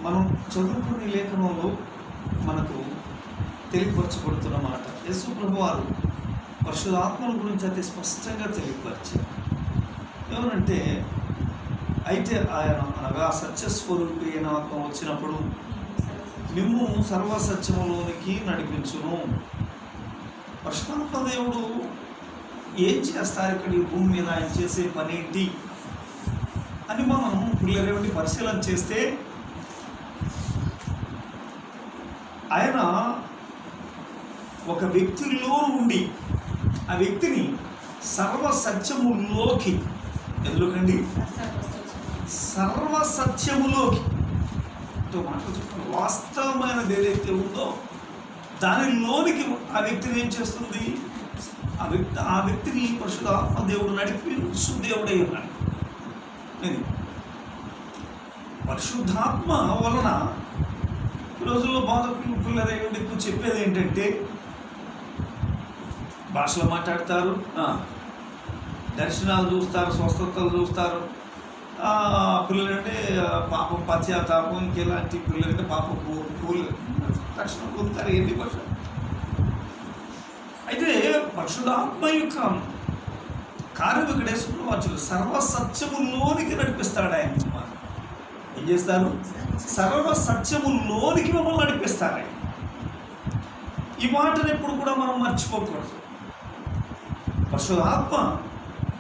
మనం చదువుకునే లేఖనంలో మనకు తెలియపరచబడుతున్న మాట. యేసు ప్రభువారు పరిశుద్ధాత్మల గురించి అతి స్పష్టంగా తెలియపరిచారు. ఏమనంటే, అయితే ఆయన అనగా సత్యస్వరూపి అయిన ఆత్మ వచ్చినప్పుడు నిమ్ము సర్వసత్యములోనికి నడిపించును. పరిశుద్ధాత్మ దేవుడు ఏం చేస్తారు ఇక్కడ ఈ భూమి మీద, ఆయన చేసే పని ఏంటి అని మనం పిల్లలేవంటి పరిశీలన చేస్తే, ఆయన ఒక వ్యక్తిలో ఉండి ఆ వ్యక్తిని సర్వసత్యములోకి, ఎందుకండి సర్వసత్యములోకి వాస్తవమైనది ఏదైతే ఉందో దానిలోనికి ఆ వ్యక్తిని ఏం చేస్తుంది, ఆ వ్యక్తిని పరిశుద్ధాత్మ దేవుడు నడిపించు దేవుడై ఉన్నాడు. పరిశుద్ధాత్మ వలన ఈ రోజుల్లో బాధకులు పిల్లలు ఎక్కువ చెప్పేది ఏంటంటే, భాషలో మాట్లాడతారు, దర్శనాలు చూస్తారు, స్వస్థతలు చూస్తారు. పిల్లలంటే పాపం పశ్చాత్తాపం, ఇంకెలాంటి పిల్లలంటే పాపం రక్షణ పొందుతారు. ఏంటి భాష అయితే పరిశుద్ధాత్మ యొక్క కార్యం ఇక్కడ వేసుకున్న వారు సర్వసత్యములోనికి నడిపిస్తాడు. ఆయన ఏం చేస్తారు? సర్వసత్యములోనికి మమ్మల్ని నడిపిస్తారు ఆయన. ఈ మాటను ఎప్పుడు కూడా మనం మర్చిపోకూడదు. పరిశుద్ధాత్మ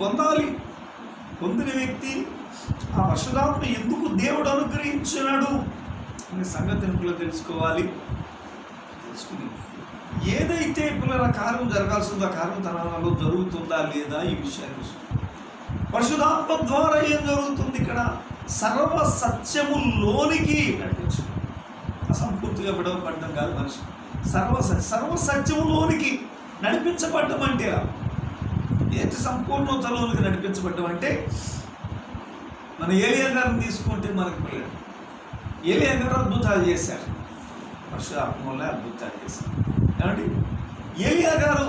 పొందాలి. పొందిన వ్యక్తి ఆ పరిశుద్ధాత్మ ఎందుకు దేవుడు అనుగ్రహించినాడు అనే సంగతిని పిల్లలు తెలుసుకోవాలి. తెలుసుకుని ఏదైతే పిల్లల కార్యం జరగాల్సిందో ఆ కార్యం తనలో జరుగుతుందా లేదా ఈ విషయాన్ని పరిశుద్ధాత్మ ద్వారా ఏం జరుగుతుంది ఇక్కడ, సర్వసత్యములోనికి నడిపించు. అసంపూర్తిగా విడవపడడం కాదు మనిషి, సర్వసత్యములోనికి నడిపించబడ్డం అంటే ఏంటి? సంపూర్ణతలోనికి నడిపించబడ్డం అంటే, మన ఏలియా గారిని తీసుకుంటే మనకు పిల్లలు ఏలియా గారు అద్భుతాలు చేశారు, పరిశుద్ధాత్మ వల్ల అద్భుతాలు చేశారు. కాబట్టి ఏలియా గారు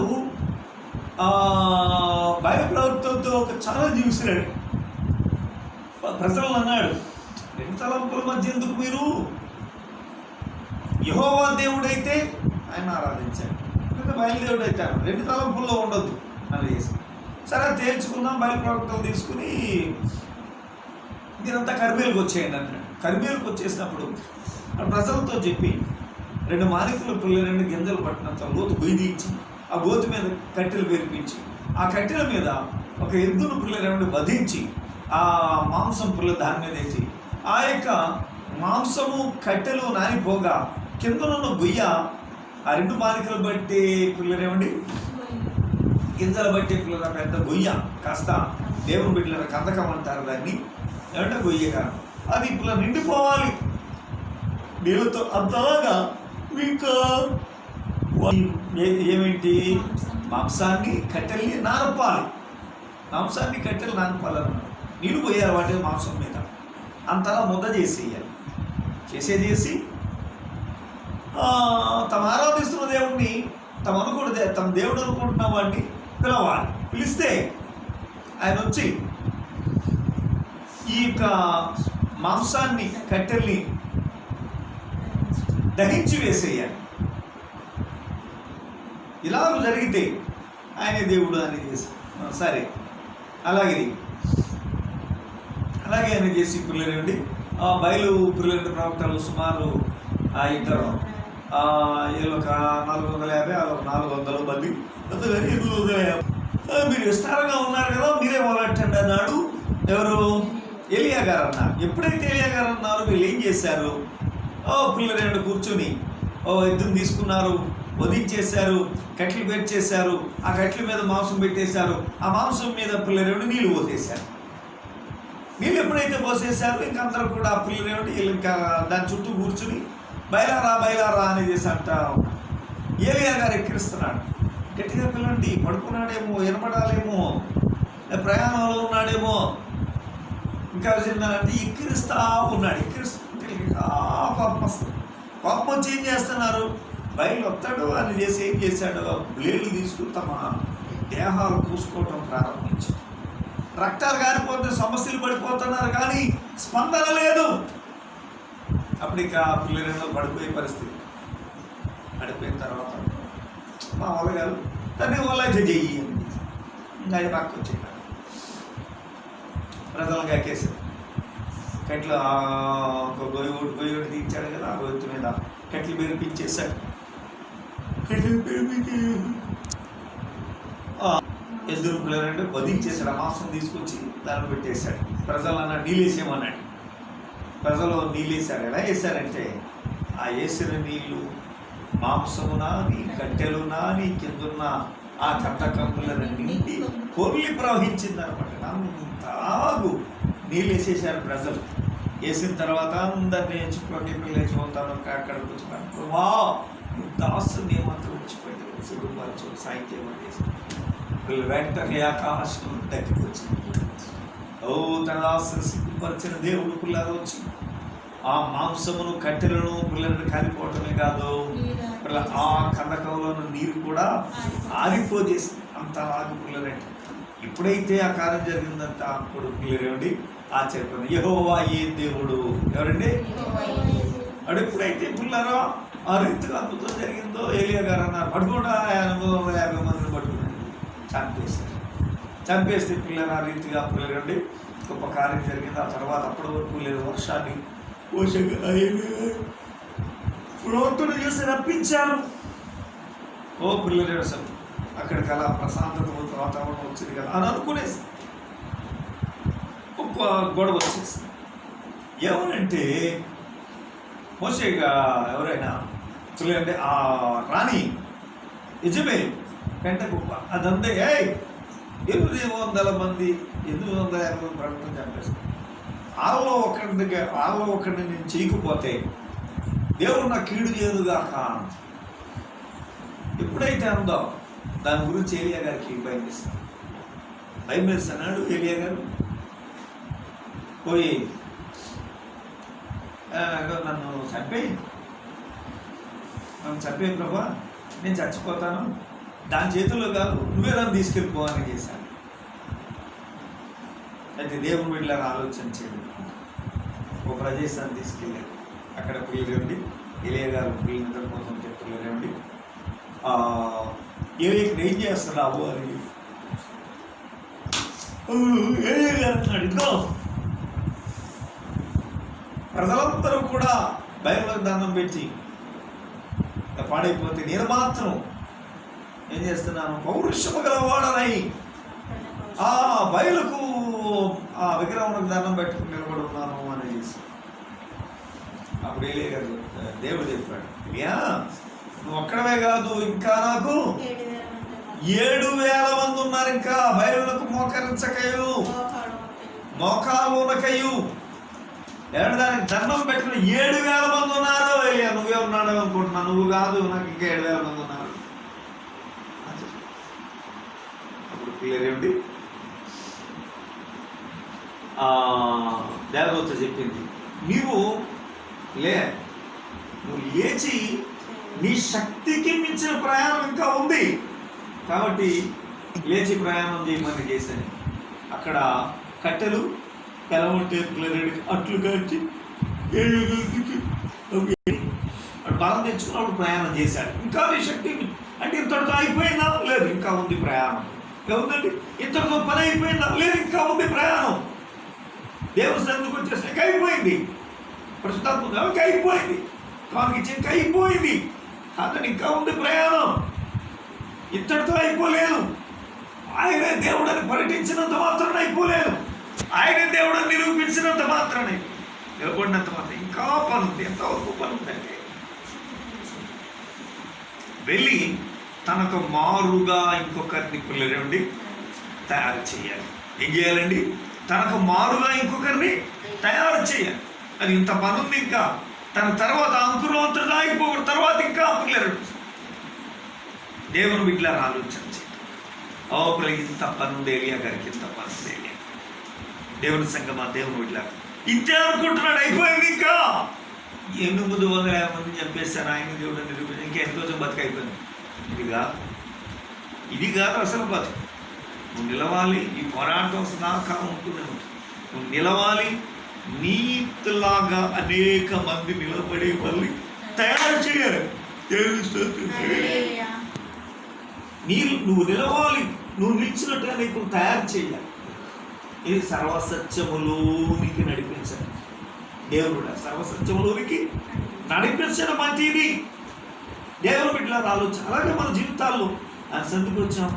భయప్రవృత్తితో ఒక చాలా చూసినాడు. ప్రజలను అన్నాడు, 2 తలంపుల మధ్య ఎందుకు మీరు? యెహోవా దేవుడైతే ఆయన ఆరాధించాడు, లేదా బయలుదేవుడు అయితే 2 తలంపుల్లో ఉండొద్దు అని చేసి, సరే తేల్చుకుందాం. బయలుప్రవక్తలు తీసుకుని మీరంతా కర్మేలకు వచ్చేయండి అన్నాడు. కర్మేలకు వచ్చేసినప్పుడు ప్రజలతో చెప్పి 2 మానికల పిల్లలు 2 గింజలు పట్టినంత లోతు గొయ్యి తీయించి ఆ గోతు మీద కట్టెలు పేర్పించి ఆ కట్టెల మీద ఒక ఎద్దును పిల్లలు వధించి ఆ మాంసం పిల్ల దాని మీద వేసి ఆ యొక్క మాంసము కట్టెలు నానిపోగా కిందనున్న గొయ్య ఆ 2 మానికలు బట్టి పిల్లలేమండి గింజలు బట్టి పిల్లల పెద్ద గొయ్య, కాస్త దేవుని బిడ్డల కందకం అంటారు దాన్ని, ఏమంటే గొయ్యగా అది పిల్ల నిండిపోవాలి నీళ్ళతో. అంతలాగా ఇంకా ఏమిటి, మాంసాన్ని కట్టెల్ని నానపాలి. మాంసాన్ని కట్టెలు నానపాలన్నారు. నీళ్ళు పోయారు వాటి మాంసం మీద, అంతలా ముద్ద చేసేయాలి. చేసి తమ ఆరాధిస్తున్న దేవుడిని తమ దేవుడు అనుకుంటున్న వాడిని పిలవాలి. పిలిస్తే ఆయన వచ్చి ఈ యొక్క మాంసాన్ని కట్టెల్ని దహించి వేసేయాలి. ఇలా జరిగితే ఆయనే దేవుడు అని చేసి, సరే అలాగే ఆయన చేసి పిల్లలండి బయలు పిల్లల ప్రవక్తలు సుమారు ఇద్దరు వీళ్ళు ఒక 450, వాళ్ళొక 400 మంది, 850. మీరు విస్తారంగా ఉన్నారు కదా, మీరే మొదలెట్టండి అన్నాడు. ఎవరు? ఏలియా గారు అన్నారు. ఎప్పుడైతే ఏలియా గారు అన్నారు, వీళ్ళు ఏం చేశారు? పిల్లలు కూర్చొని ఎద్దును తీసుకున్నారు, వధించేశారు, కట్టెలు పెట్టేశారు, ఆ కట్టెల మీద మాంసం పెట్టేశారు, ఆ మాంసం మీద పిల్లలు నీళ్ళు పోసేశారు. నీళ్ళు ఎప్పుడైతే పోసేశారు ఇంక అందరూ కూడా ఆ పిల్లలు ఇంకా దాని చుట్టూ కూర్చుని బయలారా అని చేసి అంటా ఉన్నారు. ఏలియా గారు ఎక్కిరిస్తున్నాడు. గట్టిగా పిల్లండి, పడుకున్నాడేమో, వినపడాలేమో, ప్రయాణంలో ఉన్నాడేమో, ఇంకా చిన్నంటే ఎక్కిరిస్తూ ఉన్నాడు. ఎక్కిరిస్తుంటే కోపం వస్తుంది. కోపం వచ్చి ఏం చేస్తున్నారు? బయలు వస్తాడు అని చేసి ఏం చేశాడు? బ్లేడ్లు తీసుకుని తమ దేహాలు పూసుకోవటం ప్రారంభించారు. రక్తాలు కారిపోతే సమస్యలు పడిపోతున్నారు, కానీ స్పందన లేదు. అప్పుడు ఇక పిల్లలు పడిపోయే పరిస్థితి. పడిపోయిన తర్వాత మా వాళ్ళ గారు దాన్ని వాళ్ళ అయితే చెయ్యి ఇంకా అది పక్క వచ్చేది ప్రజలకు ఎక్కేసారు. కట్లు ఒక గొయ్యి తీర్చాడు కదా, ఆ గొయ్యి మీద కట్లు పెరిపించేశాడు. ఎదురు పిల్లలంటే వధించేశాడు. ఆ మాంసం తీసుకొచ్చి దాన్ని పెట్టేశాడు. ప్రజలన్నా నీళ్ళేసేమన్నాడు. ప్రజలు నీళ్ళేశారు. ఎలా వేశారంటే ఆ వేసిన నీళ్ళు మాంసము నాని కట్టెలు నాని కిందున్న ఆ కట్టకంపులను నిండి పొర్లి ప్రవహించింది అనమాట. అంతాగు నీళ్ళు వేసేసారు ప్రజలు. వేసిన తర్వాత అందరినీ చుట్టుపక్కల లేచి ఉంటాను అక్కడ కూర్చున్నాను. వా దాసుని ఏమాత్రం వచ్చిపోయింది సిగ్గుపరచు సాహిత్యం చేసి వీళ్ళు వెంటనే ఆకాశం దగ్గరికి వచ్చింది. ఓ తన దాసుని సిగ్గుపరిచిన దేవుడు పిల్లలు వచ్చి ఆ మాంసమును కట్టెలను పిల్లలను కాలిపోవటమే కాదు, ఆ కందకంలోని నీరు కూడా ఆరిపోజేసి అంతలాగా పిల్లలంటే. ఎప్పుడైతే ఆ కార్యం జరిగిందంట అప్పుడు పిల్లలేండి ఆశ్చర్యపోయింది. యెహోవా ఏ దేవుడు ఎవరండి అడు. ఎప్పుడైతే పిల్లరో ఆ రీతిగా అద్భుతం జరిగిందో ఏలియా గారు అన్నారు పడుకుండా 850 మందిని పట్టుకుని చంపేస్తే పిల్లలు ఆ రీతిగా పిల్లలండి గొప్ప కార్యం జరిగింది. ఆ తర్వాత అప్పటి వరకు లేదు వర్షాన్ని ప్రోత్తులు చేసి రప్పించారు. ఓ పిల్లలు అసలు అక్కడికి అలా ప్రశాంతత వాతావరణం వచ్చింది కదా అని అనుకునేసి ఒక గొడవ వచ్చేసింది. ఎవరంటే మోషేగా ఎవరైనా చూడండి ఆ రాణి యజమేలు పెంట కుప్ప అదంతా 800 మంది 850 ప్రకటన చంపేస్తారు. వాళ్ళలో ఒకరిని నేను చేయకపోతే దేవుడు నా కీడు చేయదుగాక. ఎప్పుడైతే అందో దాని గురించి ఏలియా గారికి భయం వేస్తాను. భయం వేస్తున్నాడు ఏలియా గారు. పోయి నన్ను చంపేయి ప్రభా, నేను చచ్చిపోతాను, దాని చేతుల్లో కాదు నువ్వే నన్ను తీసుకెళ్ళిపో అని చేశాను. అయితే దేవుని వీళ్ళని ఆలోచించేది ఒక ప్రదేశాన్ని తీసుకెళ్ళాడు. అక్కడ పిల్లలేండి ఏలియా గారు పిల్లల నిద్రపోతుంటే పిల్లలేండి ఏలియాకి ఏం చేస్తున్నావు అని ఏలియా గారు అన్నాడు. ఇదిగో ప్రజలందరూ కూడా బయలుకి దండం పెట్టి పాడైపోతే నేను మాత్రం ఏం చేస్తున్నాను పౌరుషము గలవాడనై ఆ బయలుకు ఆ విగ్రహం దండం పెట్టుకుని నిలబడి ఉన్నాను అని చేసి అప్పుడు ఏలియా గారు దేవుడు చెప్పాడు, ఇలియా నువ్వు ఒక్కడమే కాదు ఇంకా నాకు 7,000 మంది ఉన్నారు. ఇంకా బయలులకు మోకరించకయు మోకాలునకయు దానికి దండం పెట్టుకుని 7,000 మంది ఉన్నారు. అయ్యా నువ్వే ఉన్నాడు అనుకుంటున్నా, నువ్వు కాదు, నాకు ఇంకా 7,000 మంది ఉన్నారు. అప్పుడు క్లియర్ ఏమిటి దేవదూత చెప్పింది, నువ్వు లేచి నీ శక్తికి మించిన ప్రయాణం ఇంకా ఉంది కాబట్టి లేచి ప్రయాణం చేయమని చేశాను. అక్కడ కట్టెలు పెలవంటే అట్లు కాచి బలం తెచ్చుకున్నప్పుడు ప్రయాణం చేశాడు. ఇంకా నీ శక్తి అంటే ఇంతటితో అయిపోయిందా? లేదు, ఇంకా ఉంది ప్రయాణం. ఇంకా ఉందండి. ఇంతటితో పని అయిపోయిందా? లేదు, ఇంకా ఉంది ప్రయాణం. దేవుని సన్నిధికి వచ్చేసి ఇంకా అయిపోయింది. ప్రస్తుతం ఇంకా అయిపోయింది. కానికి ఇంకా అయిపోయింది. అతను ఇంకా ఉంది ప్రయాణం. ఇంతటితో అయిపోలేదు. ఆయనే దేవుడని ప్రకటించినంత మాత్రాన అయిపోలేదు. ఆయన దేవుడని నిరూపించినంత మాత్రమే నిలబడినంత మాత్రం ఇంకా పని ఉంది. ఎంతవరకు పని ఉందంటే వెళ్ళి తనకు మారుగా ఇంకొకరిని పిల్లలండి తయారు చేయాలి. ఏం చేయాలండి? తనకు మారుగా ఇంకొకరిని తయారు చేయాలి. అది ఇంత పని ఉంది. ఇంకా తన తర్వాత అంకురవంతుడుగా అయిపోకూడదు. తర్వాత ఇంకా పిల్లలు దేవుని బిడ్డలారా ఆలోచించి ఇంత పని ఉంది ఏలియా గారికి, ఇంత పని ఉంది ఏలియా. దేవుని సంగమా, దేవుని బిడ్డలారా ఇంతే అనుకుంటున్నాడు. అయిపోయింది. ఇంకా 850 మంది చంపేస్తాను ఆయన దేవుడు నిరూపించి ఇంకా ఎంతో బతికైపోయింది. ఇది కాదు అసలు బతుకు. నువ్వు నిలవాలి. ఈ పోరాటం దాకా ఉంటూనే ఉంటుంది. నువ్వు నిలవాలి. నీతిలాగా అనేక మంది నిలబడే మళ్ళీ తయారు చేయాలి. నువ్వు నిలవాలి, నువ్వు నిలిచినట్టుగా నీకు తయారు చేయాలి. ఇది సర్వసత్యములోనికి నడిపించాలి. దేవుడు సర్వసత్యములోనికి నడిపించడం మంచిది. దేవుని బిడ్డల ఆలోచన. అలాగే మన జీవితాల్లో ఆయన సందుకు వచ్చాం,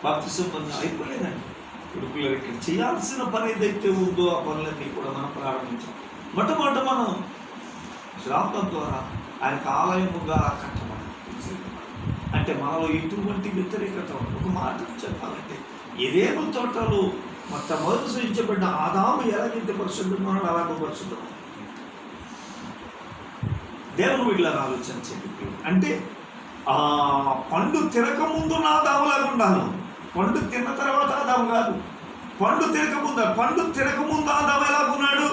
బాప్తిసం పొందాం, అయిపోలేదండి. ఇప్పుడు పిల్లలు ఇక్కడ చేయాల్సిన పని ఏదైతే ఉందో ఆ పనులన్నీ కూడా మనం ప్రారంభించాం. మొట్టమొదట మనం శ్రాపం ద్వారా ఆయనకు ఆలయముగా కట్టమని, అంటే మనలో ఎటువంటి వ్యతిరేకత ఉంది. ఒక మాట చెప్పాలంటే ఏదేను తోటలో మొట్టమొదటి సృజించబడిన ఆదాము ఎలాగైతే పరిశుద్ధమన్నాడు అలాగే పరిశుద్ధం. దేవుని వీళ్ళని ఆలోచించండి. అంటే ఆ పండు తినకముందు నా ఆదాములాగా ఉండాలి. పండు తిన్న తర్వాత ఆదాము కాదు. పండు తినకముందు ఆదాము ఎలాగున్నాడు?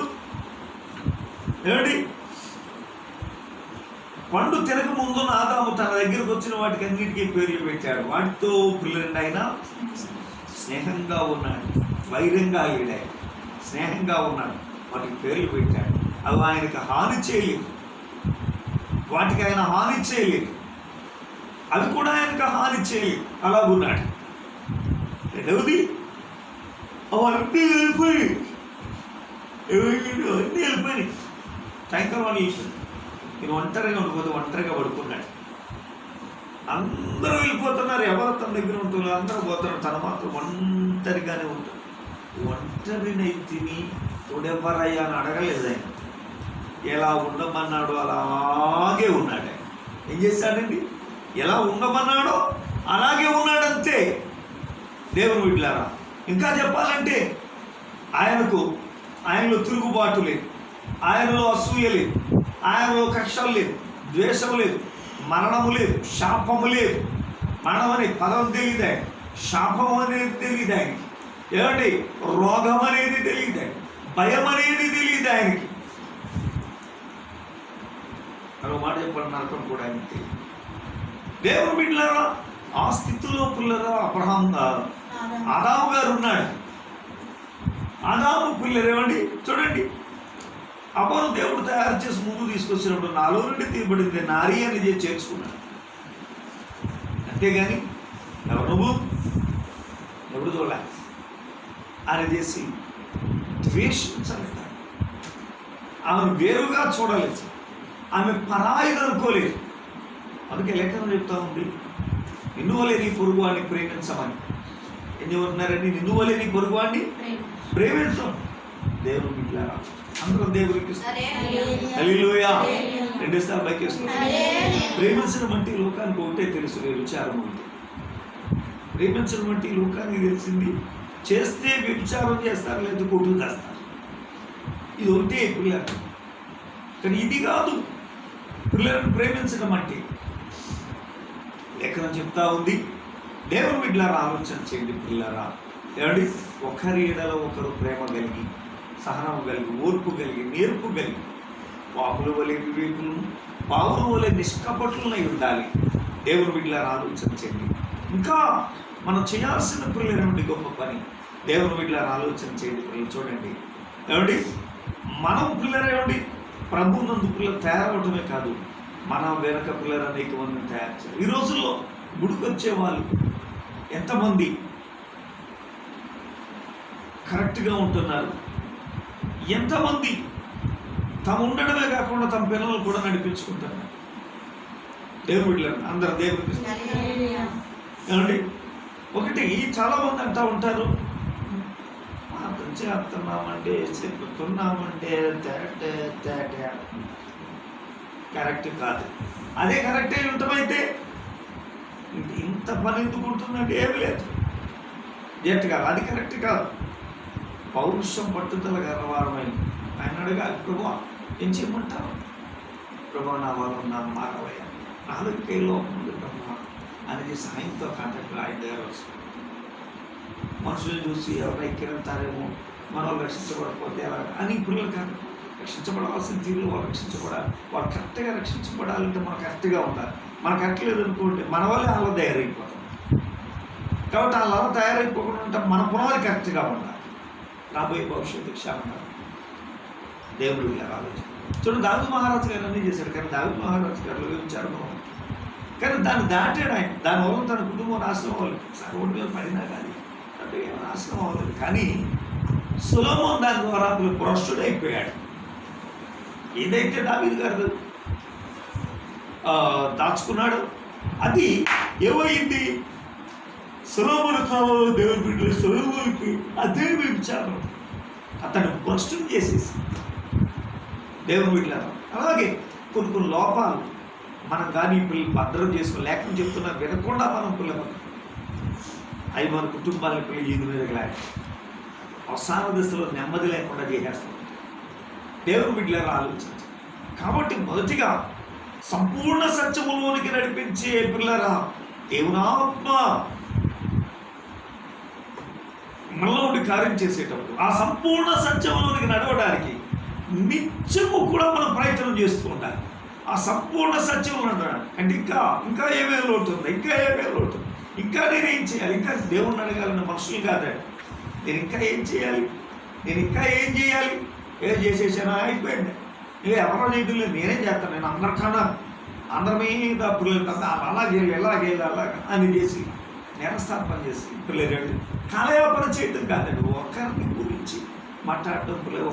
ఏమిటి? పండు తినకముందు ఆదాము తన దగ్గరకు వచ్చిన వాటికి అన్నిటికీ పేర్లు పెట్టాడు. వాటితో పిల్లలండి ఆయన స్నేహంగా ఉన్నాడు, వైరంగా లేడాడు, స్నేహంగా ఉన్నాడు. వాటికి పేర్లు పెట్టాడు. అవి ఆయనకి హాని చేయలేదు, వాటికి ఆయన హాని చేయలేదు, అవి కూడా ఆయనకు హాని చేయలేదు. అలా ఉన్నాడు. రెండవది అవన్నీ వెళ్ళిపోయి సాయంకాలం వాళ్ళు చేశాడు. నేను ఒంటరిగా ఉండిపోతే ఒంటరిగా పడుకున్నాడు. అందరూ వెళ్ళిపోతున్నారు, ఎవరు తన దగ్గర ఉంటున్నారు, అందరూ పోతున్నారు, తన మాత్రం ఒంటరిగానే ఉంటాడు. ఒంటరినై తిని తోడెవ్వరయ్యా అని అడగలేదు ఆయన. ఎలా ఉండమన్నాడో అలాగే ఉన్నాడు ఆయన. ఏం చేశాడండి? ఎలా ఉండమన్నాడో అలాగే ఉన్నాడంతే. దేవుని బిడ్డలారా, ఇంకా చెప్పాలంటే ఆయనలో తిరుగుబాటు లేదు, ఆయనలో అసూయ లేదు, ఆయనలో కక్షలు లేదు, ద్వేషము లేదు, మరణము లేదు, శాపము లేదు. మరణం అనే పదం తెలియదు ఆయన, శాపం అనేది తెలియదు ఆయనకి, ఏమండి రోగం అనేది తెలియదు ఆయన, భయం అనేది తెలియదు ఆయనకి. మరో మాట చెప్పండి, నరకం కూడా ఆయనకి తెలియదు. దేవుని బిడ్డలారా, ఆ స్థితిలో పిల్లరా ఆదాము గారు ఉన్నాడు. ఆదాము పిల్లలు ఏమండి చూడండి, అవ్వను దేవుడు తయారు చేసి ముందు తీసుకొచ్చినప్పుడు నాలో నుండి తీయబడింది నారీ అని చేర్చుకున్నాడు. అంతేగాని నువ్వు ఎప్పుడు చూడలే అని చేసి ద్వేషించలేదు. ఆమెను వేరుగా చూడలేదు, ఆమె పరాయిని అనుకోలేదు. అందుకే లేఖనం చెప్తా ఉంది, నిన్ను వలె నీ పొరుగువాడిని ప్రేమించమని. ఏం చెబుతున్నారని? నిన్ను వలె నీ పొరుగువాడిని ప్రేమించం. దేవుని బిడ్డలారా, అందరం దేవుడికి హల్లెలూయా. రెండోసారి బైకేస్తున్నాం. ప్రేమించడం అంటే లోకానికి ఒకటే తెలుసు, వ్యభిచారం అంటే. ప్రేమించడం అంటే లోకానికి తెలిసింది, చేస్తే వ్యభిచారం చేస్తారు, లేదా కొట్టుకు చేస్తారు. ఇది ఒకటే పిల్లలు. కానీ ఇది కాదు పిల్లలను ప్రేమించడం అంటే. లేఖనం చెప్తా ఉంది, దేవుని బిడ్డలారా ఆలోచన చేయండి పిల్లరా. ఏమండి, ఒకరి ఎడల ఒకరు ప్రేమ కలిగి, సహనము కలిగి, ఓర్పు కలిగి, నేర్పు కలిగి, పాపుల వలె వివేకులు, పావుల వలె నిష్కపటులై ఉండాలి. దేవుని బిడ్డలారా ఆలోచన చేయండి. ఇంకా మనం చేయాల్సిన పిల్లలు గొప్ప పని. దేవుని బిడ్డలారా ఆలోచన చేయండి పిల్లలు. చూడండి ఏమండి, మనం పిల్లలు ఏమండి ప్రభు నందు పిల్లలు తయారవడమే కాదు, మన వెనక పిల్లలు అనేక మందిని తయారు చేయాలి. ఈ రోజుల్లో గుడికి వచ్చే వాళ్ళు ఎంతమంది కరెక్ట్గా ఉంటున్నారు, ఎంతమంది తాము ఉండడమే కాకుండా తమ పిల్లలు కూడా నడిపించుకుంటున్నారు. దేవుడి బిడ్డలను అందరూ దేవుడికి ఏమండి. ఒకటి చాలామంది అంటూ ఉంటారు, అర్థం చేస్తున్నామంటే చెప్పుతున్నామంటే తేట కరెక్ట్ కాదు. అదే కరెక్టే ఉండటమైతే ఇంత పని ఎందుకు ఉంటుందంటే ఏమి లేదు, ఎట్టు కాదు, అది కరెక్ట్ కాదు. పౌరుషం పట్టుదల గర్వారమైన ఆయన అడగాలి, ప్రభా ఏం చేయమంటారు? ప్రభా నా వాళ్ళు నా మారవయ్యా, నాలుగుకే లోపం ఉంది ప్రభా అనేది సాయంతో కాంటాక్ట్ ఆయన దగ్గర వస్తుంది. మనుషులు చూసి ఎవరు ఎక్కిరంతారేమో, మనం రక్షించబడకపోతే ఎలా అని పిల్లలు కాదు. రక్షించబడాల్సిన తీరులో వాళ్ళు రక్షించబడాలి. వాళ్ళు కరెక్ట్గా రక్షించబడాలంటే మనం కరెక్ట్గా ఉండాలి. మనకు కరెక్ట్ లేదనుకోండి మన వల్లే అలా తయారైపోతాం. కాబట్టి అలా తయారైపోకుండా ఉంటే మన పునాది కరెక్ట్గా ఉండాలి. రాబోయే భవిష్యత్తు క్షేమంగా దేవుడు ఇలా ఆలోచన. చూడండి, దావీదు మహారాజు గారు అన్నీ చేశాడు, కానీ దావీదు మహారాజు గారు విచారం కానీ దాన్ని దాటాడు ఆయన. దానివల్ల తన కుటుంబం నాశనం అవ్వలేదు. రోడ్డు మీద పడినా కానీ అంటే నాశనం అవ్వలేదు. కానీ సొలొమోను దాని ద్వారా భ్రష్టుడు అయిపోయాడు. ఏదైతే దావీదు గారు దాచుకున్నాడో అది ఏమైంది? సొలొమోను కావాలి దేవుని బిడ్డలు, సొలొమోనుకి అదే విచారం అతను భ్రష్టం చేసేసి దేవుని బిడ్డలు. అలాగే కొన్ని లోపాలు మనం కానీ పిల్లలు భద్రం చేసుకుని లేకుండా చెప్తున్నా వినకుండా మనం పిల్లలు అవి మన కుటుంబాల పిల్లలు ఈదు మీద లేక అవసాన దశలో నెమ్మది లేకుండా చేసేస్తాం. దేవుని బిడ్డలను ఆలోచించి కాబట్టి మొదటిగా సంపూర్ణ సత్యములోనికి నడిపించే పిల్లరా దేవుని ఆత్మ మనలో ఉండి కార్యం చేసేటప్పుడు ఆ సంపూర్ణ సత్యములోనికి నడవడానికి నిత్యము కూడా మనం ప్రయత్నం చేస్తూ ఉండాలి. ఆ సంపూర్ణ సత్యం ఉండడానికి అంటే ఇంకా ఏమేమి లోటు ఉంది, ఇంకా నేనేం చేయాలి, ఇంకా దేవుణ్ణి అడగాలన్న మనుషులు కాదండి. నేను ఇంకా ఏం చేయాలి, ఏం చేసేసానా అయిపోయింది. ఇక ఎవరో చేయడం లేదు, నేనేం చేస్తాను. నేను అందరికన్నా అందరి మీద పిల్లలు కదా ఎలాగే అని చేసి నేరస్థాపన చేసి పిల్లలు కాలయాపన చేయడం కాదండి. ఒకరిని గురించి మాట్లాడటం పిల్లలు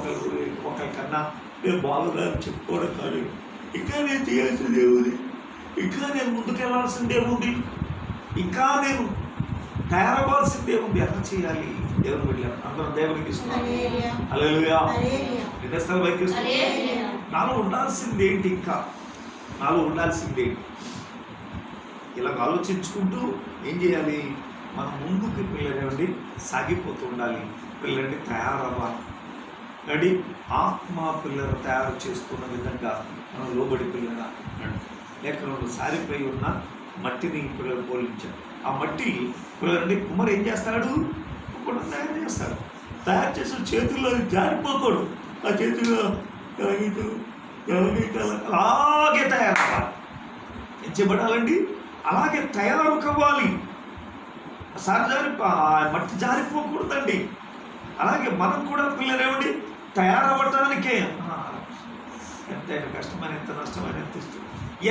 ఒకరికన్నా నేను బాగుందని చెప్పుకోవడం కాదు. ఇంకా నేను చేయాల్సింది ఏముంది, ఇంకా నేను ముందుకెళ్లాల్సింది ఏముంది, ఇంకా నేను తయారవ్వాల్సింది ఏముంది, ఎలా చేయాలి? దేవుని వెళ్ళాను అందరం దేవునికి ఇస్తున్నాం. హల్లెలూయా. విదేశాల బైక్ ఇస్తున్నాం. నాలో ఉండాల్సింది ఏంటి, నాలో ఉండాల్సింది ఏంటి? ఇలా ఆలోచించుకుంటూ ఏం చేయాలి? మనం ముందుకు పిల్లలండి సాగిపోతూ ఉండాలి. పిల్లలండి తయారవ్వాలి. అండి ఆత్మ పిల్లలు తయారు చేసుకున్న విధంగా మనం లోబడి పిల్లల లేఖనంలో సారిపోయి ఉన్న మట్టిని పిల్లలు పోలించాడు. ఆ మట్టి పిల్లలండి కుమ్మరు ఏం చేస్తాడు? కూడా తయారు చేస్తాడు. తయారు చేసిన చేతుల్లో జారిపోకూడదు. ఆ చేతుల్లో అలాగే తయారవ్వాలి. ఏం చేయబడాలండి? అలాగే తయారు కావాలి. మట్టి జారిపోకూడదండి. అలాగే మనం కూడా పిల్లలేమండి తయారవ్వటానికే ఎంతైనా కష్టమైన, ఎంత నష్టమైన, ఎంత ఇష్టం,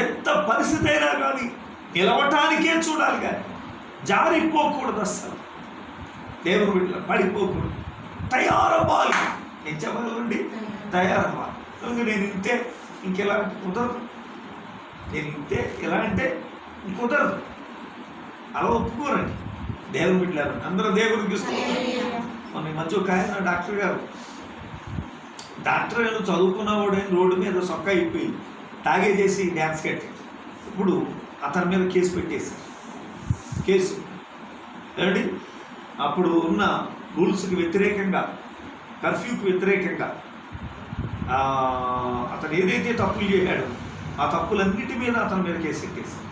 ఎంత పరిస్థితి అయినా కానీ నిలవటానికే చూడాలి, కానీ జారిపోకూడదు. అసలు దేవుని బిడ్డలు పడిపోకూడదు, తయారవ్వాలి. ఏం చెప్పాలండి? తయారవ్వాలి. నేను ఇంతే, ఇంకెలా కుదరదు. నేను ఇంతే ఎలా అంటే కుదరదు. అలా ఒప్పుకోరండి దేవుని బిడ్డలు. అందరూ దేవునికి ఇస్తున్నారు. మన మధ్య ఒక ఆయన డాక్టర్ గారు చదువుకున్నవాడు రోడ్డు మీద సొక్క అయిపోయి తాగేసేసి డ్యాన్స్ కట్టి ఇప్పుడు అతని మీద కేసు పెట్టేశారు. కేసు ఏమండి? అప్పుడు ఉన్న రూల్స్కి వ్యతిరేకంగా, కర్ఫ్యూకి వ్యతిరేకంగా అతను ఏదైతే తప్పులు చేశాడో ఆ తప్పులన్నిటి మీద అతని మీద కేసు పెట్టేశారు.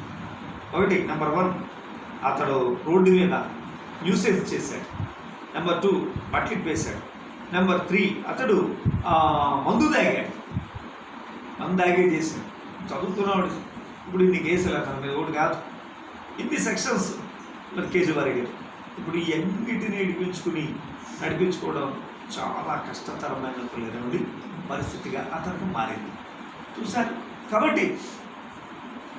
ఒకటి, నెంబర్ 1 అతడు రోడ్డు మీద న్యూసెన్స్ చేశాడు. నెంబర్ 2 బట్టలు వేశాడు. నెంబర్ 3 అతడు మందు తాగే చేశాడు. చదువుకున్నాడు. ఇప్పుడు ఇన్ని కేసులు అతని మీద ఒకటి కాదు, ఇన్ని సెక్షన్స్ కేజీ వరకు. ఇప్పుడు ఇవన్నిటిని నడిపించుకోవడం చాలా కష్టతరమైన పిల్లలండి పరిస్థితిగా అతనికి మారింది. చూశారు కాబట్టి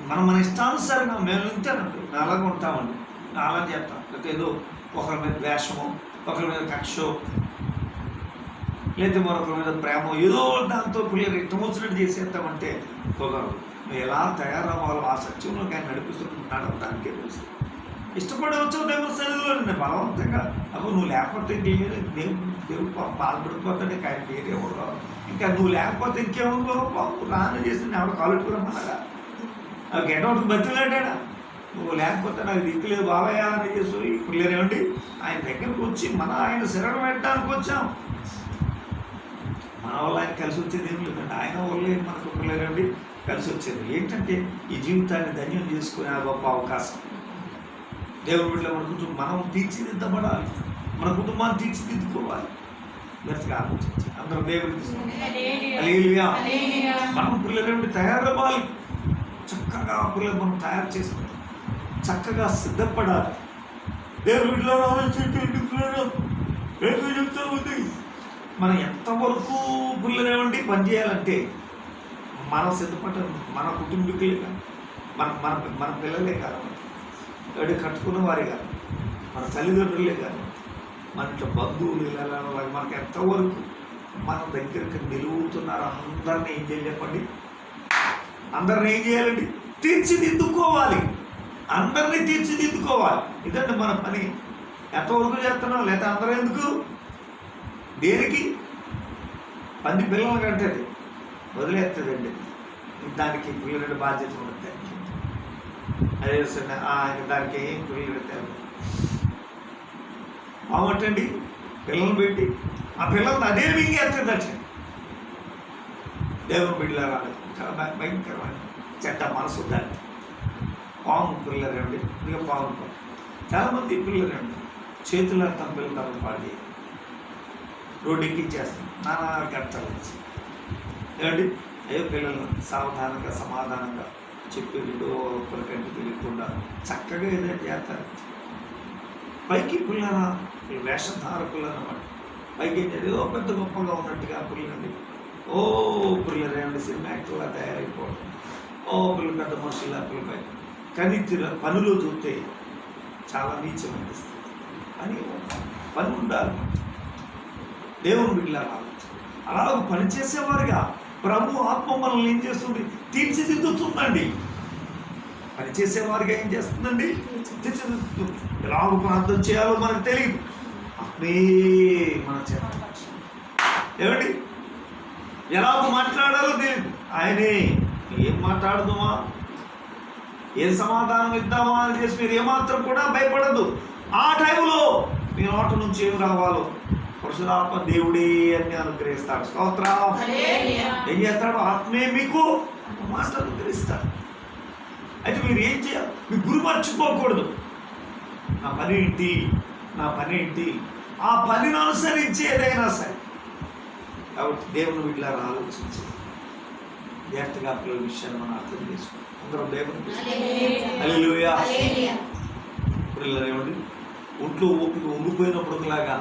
మన ఇష్టానుసారంగా మేము ఇంతేనండి, అలాగే ఉంటామండి, అలా చేస్తాం. లేకపోతే ఏదో ఒకరి మీద ద్వేషమో, ఒకరి మీద కక్షో, లేదా మరొకరి మీద ప్రేమ, ఏదో దాంతో పిల్లలు ఇష్టం వచ్చినట్టు చేసేస్తామంటే కుదరదు. నువ్వు ఎలా తయారవ్వాలో ఆ సత్యంలో కానీ నడిపిస్తున్నాడు దానికే తెలుసు. ఇష్టపడవచ్చు దేవుని సన్నిధిలో బలవంతంగా అప్పుడు నువ్వు లేకపోతే దేవుడు బాధపడిపోతాడే, కానీ వేరే ఎవరు ఇంకా నువ్వు లేకపోతే ఇంకేమో రాని చేసి ఎవరు కాలుట్టుకురమ్మన్నారా? గెటౌట్కి బతిలాడా? నువ్వు లేకపోతే నాకు దిక్కులేదు బాబాయ్ అని చేసి ఇప్పుడు లేరేమండి ఆయన దగ్గరకు వచ్చి ఆయన శరణం పెట్టడానికి వచ్చాం. మన వల్ల ఆయన కలిసి వచ్చేది ఏం లేదండి, ఆయన వల్లే మనకు పిల్లలండి కలిసి వచ్చేది. ఏంటంటే ఈ జీవితాన్ని ధన్యం చేసుకునే ఆ గొప్ప అవకాశం దేవుడి బిడ్డల మనం తీర్చిదిద్దబడాలి, మన కుటుంబాన్ని తీర్చిదిద్దుకోవాలి. గట్టిగా ఆలోచించి అందరూ దేవుడికి హల్లెలూయా. మనం పిల్లలండి తయారవ్వాలి. చక్కగా పిల్లలు మనం తయారు చేసుకోవాలి, చక్కగా సిద్ధపడాలి. దేవుడి బిడ్డలో ఆలోచించి చెప్తా ఉంది మనం ఎంతవరకు పిల్లలేమండి పని చేయాలంటే మనం సిద్ధపడ్డ మన కుటుంబీకులే కాదు, మన మన మన పిల్లలే కాదు, వాడి కట్టుకున్న వారే కాదు, మన తల్లిదండ్రులే కాదు, మన ఇంట్లో బంధువులు ఇలా మనకు ఎంతవరకు మన దగ్గరికి నిలువుతున్నారు. అందరినీ ఏం చేయాలి చెప్పండి? అందరిని ఏం చేయాలండి? తీర్చిదిద్దుకోవాలి. అందరినీ తీర్చిదిద్దుకోవాలి. ఇదండి మన పని. ఎంతవరకు చేస్తున్నాం? లేదా అందరూ ఎందుకు? దేనికి? 10 పిల్లలు కంటది వదిలేస్తుందండి. దానికి పిల్లల బాధ్యత ఉంటుంది. అదే దానికి ఏం పిల్లలు బాగుంటండి. పిల్లలు పెట్టి ఆ పిల్లల్ని అదే మింగేస్తుందట. దేవుని బిడ్డలారా, చాలా భయంకరమైన చెడ్డ మనసు దాన్ని. పాము పిల్లలండి, ఇక పాము చాలామంది పిల్లలండి చేతులు తమ పిల్లలు పాడి రోడ్డు ఎక్కించేస్తాం నానా గంటలు ఏమండి. అయ్యో పిల్లలు సావధానంగా సమాధానంగా చెప్పి ఒకరికంటే తెలియకుండా చక్కగా ఏదైనా చేస్తారు. పైకి పిల్లల వేషధారకులు అన్నమాట. పైకి ఏదో పెద్ద గొప్పగా ఉన్నట్టుగా పిల్లలండి. ఓ పిల్లలేండి సినిమా యాక్టర్లా తయారైపోవడం. ఓ పిల్లలు పెద్ద మనుషుల పిల్లపై కానీ పనులు చూస్తే చాలా నీచమైన స్థితి అని పని ఉండాలి. దేవుని బిడ్డలారా, అలా పనిచేసేవారుగా ప్రభు ఆత్మ మనల్ని ఏం చేస్తుంది? తీర్చిదిద్దుతుందండి. పనిచేసేవారుగా ఏం చేస్తుందండి? తీర్చిదిద్దుతుంది. ఎలాగ ప్రార్థన చేయాలో మనకు తెలియదు, అప్పుడే మన చేత ఏమండి ఎలాగ మాట్లాడాలో తెలియదు. ఆయనే ఏం మాట్లాడదామా, ఏం సమాధానం ఇద్దామా అని చేసి మీరు ఏమాత్రం కూడా భయపడదు. ఆ టైంలో మీ నోట నుంచి ఏం రావాలో పరశురాత్మ దేవుడే అని అనుగ్రహిస్తాడు. స్తోత్రం. ఏం చేస్తాడు? ఆత్మే మీకు మాట అనుగ్రహిస్తాడు. అయితే మీరు ఏం చేయాలి? మీ గురి మర్చిపోకూడదు. నా పని ఏంటి, నా పని ఏంటి, ఆ పనిని అనుసరించి ఏదైనా సరే. కాబట్టి దేవుని వీళ్ళని ఆలోచించి జాగ్రత్తగా పిల్లల విషయాన్ని మనం అర్థం చేసుకోండి. అందరం దేవుని హల్లెలూయా. పిల్లలు ఏమండి ఒంట్లో ఓపిక వంగిపోయినప్పుడు ఒకలాగా,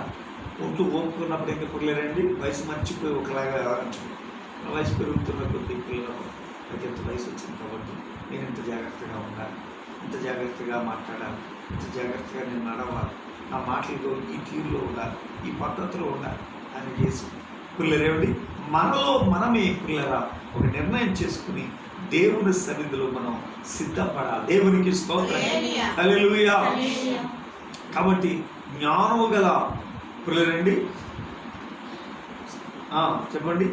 ఒంట్లో ఓపుకున్నప్పుడు ఇంకా పిల్లలండి వయసు మర్చిపోయి ఒకలాగా వ్యవహరించాలి. వయసు పెరుగుతున్న కొద్ది పిల్లలు నాకు ఎంత వయసు వచ్చింది కాబట్టి నేను ఇంత జాగ్రత్తగా ఉండాలి, ఇంత జాగ్రత్తగా మాట్లాడాలి, ఇంత జాగ్రత్తగా నేను నడవాలి, నా మాటల్లో ఈ తీరులో ఉండాలి, ఈ పద్ధతిలో ఉండాలి అని చేసి పిల్లలేమండి మనలో మనమే పిల్లరా ఒక నిర్ణయం చేసుకుని దేవుని సన్నిధిలో మనం సిద్ధపడాలి. దేవునికి స్తోత్రం. హల్లెలూయా. కాబట్టి జ్ఞానము గల పిల్లలండి చెప్పండి.